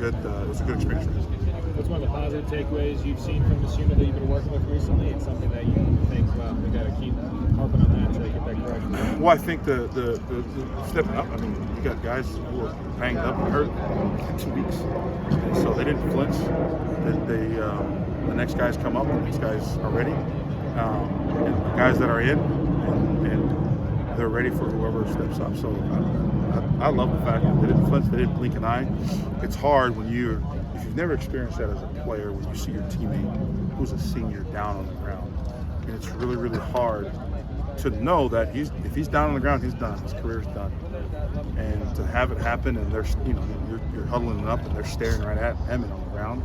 Good. It was a good experience for us. What's one of the positive takeaways you've seen from this unit that you've been working with recently? It's something that you think, well, we got to keep harping on that to get that correct. Well, I think the stepping up. I mean, you got guys who are banged up and hurt in 2 weeks, and so they didn't flinch. The next guys come up. The next guys are ready. And the guys that are in, and they're ready for whoever steps up. So I love the fact that they didn't flinch. They didn't blink an eye. It's hard when if you've never experienced that as a player, when you see your teammate who's a senior down on the ground, and it's really, really hard to know that if he's down on the ground, he's done. His career's done. And to have it happen, and they're, you're huddling up, and they're staring right at him on the ground,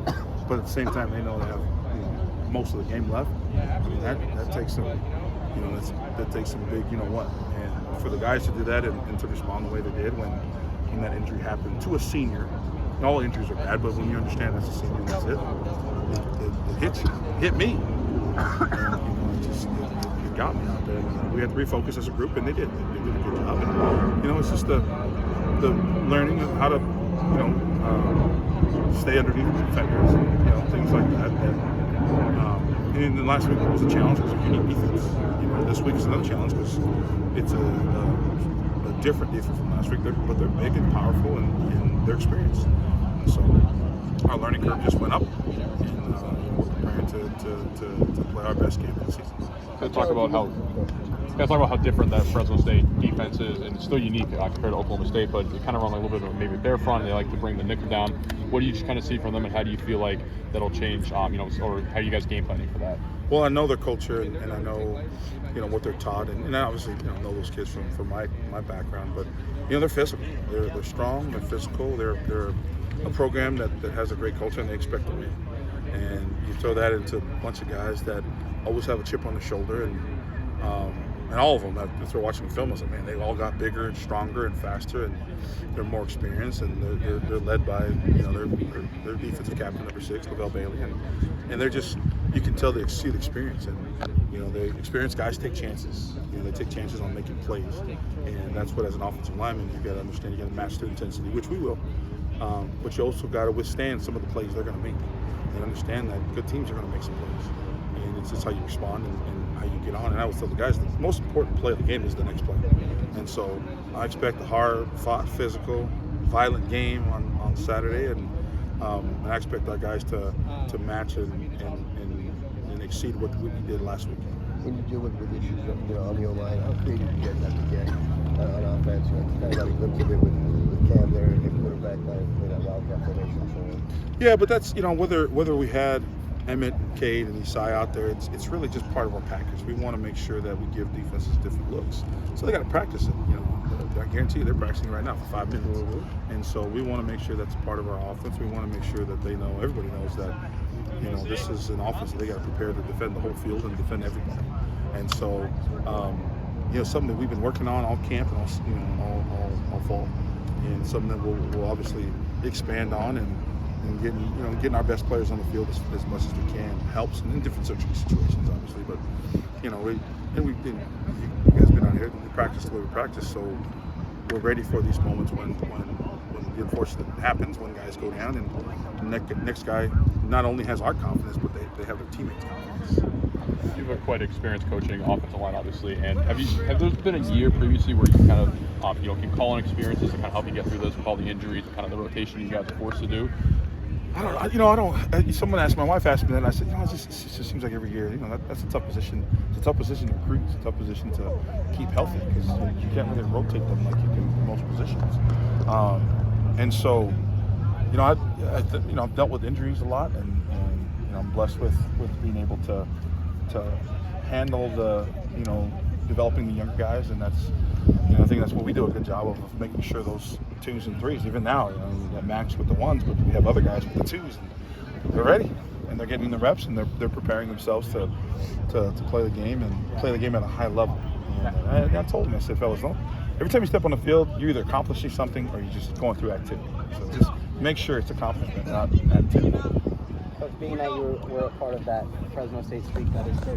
but at the same time, they know they have most of the game left. I mean, that takes some, that takes some big, and for the guys to do that and to respond the way they did when that injury happened to a senior. And all injuries are bad, but when you understand that's a senior, that's it hits you. It hit me. And, it got me out there. And we had to refocus as a group, and they did. They did a good job. And, it's just the learning of how to, stay underneath the defenders, things like that. And then last week was a challenge because of unique defense. This week is another challenge because it's a different defense from last week. But they're big and powerful and they're experienced. And so our learning curve just went up, and we're preparing to play our best game of the season. Talk about how different that Fresno State defense is, and it's still unique compared to Oklahoma State, but they kind of run a little bit of maybe their front. They like to bring the nickel down. What do you just kind of see from them, and how do you feel like that'll change, or how are you guys game planning for that? Well, I know their culture, and I know, what they're taught, and I obviously, know those kids from my background, but, they're physical. They're strong, they're physical, they're a program that has a great culture, and they expect to win. And you throw that into a bunch of guys that always have a chip on their shoulder, and all of them, after watching the film, I was like, man, they all got bigger and stronger and faster, and they're more experienced, and they're led by, their defensive captain, number 6, Lavelle Bailey, and they're just, you can tell they see the experience, and they experienced guys take chances. They take chances on making plays, and that's what, as an offensive lineman, you got to understand. You got to match their intensity, which we will, but you also got to withstand some of the plays they're going to make, and understand that good teams are going to make some plays, and it's just how you respond and how you get on. And I always tell the guys the most important play of the game is the next play, and so I expect a hard-fought, physical, violent game on Saturday, and I expect our guys to match and exceed what we did last week. When you deal with issues on your line, how creative do you guys have to get on offense? You kind of got a glimpse of it with Cam there, and the quarterback played that wildcat formation. Yeah, but that's, whether we had Emmett and Cade and Isai out there, it's really just part of our package. We want to make sure that we give defenses different looks. So they got to practice it. I guarantee you they're practicing right now for 5 minutes. Mm-hmm. And so we want to make sure that's part of our offense. We want to make sure that they know, everybody knows that, this is an offense that they got to prepare to defend the whole field and defend everybody. And so, something that we've been working on all camp and all fall, and something that we'll obviously expand on and getting our best players on the field as much as we can helps in different situations, obviously. But you guys been out here, we practice the way we practice, so we're ready for these moments when the unfortunate happens, when guys go down, and the next guy not only has our confidence, but they have their teammates' confidence. You have quite experienced coaching offensive line, obviously, and have there been a year previously where you kind of can call on experiences to kind of help you get through this with all the injuries and kind of the rotation you guys are forced to do? I don't. Someone asked, my wife asked me that, and I said, it just seems like every year, that's a tough position. It's a tough position to recruit. It's a tough position to keep healthy because you can't really rotate them like you do in most positions. And so, I've dealt with injuries a lot, and I'm blessed with being able to handle the, developing the younger guys, and that's, I think that's what we do a good job of making sure those 2s and 3s. Even now, we got Max with the 1s, but we have other guys with the 2s, and they're ready, and they're getting the reps, and they're preparing themselves to play the game and play the game at a high level. And I told them, I said, fellas, every time you step on the field, you're either accomplishing something or you're just going through activity. So just make sure it's accomplishment, not activity. Coach, being that you were a part of that Fresno State streak that is so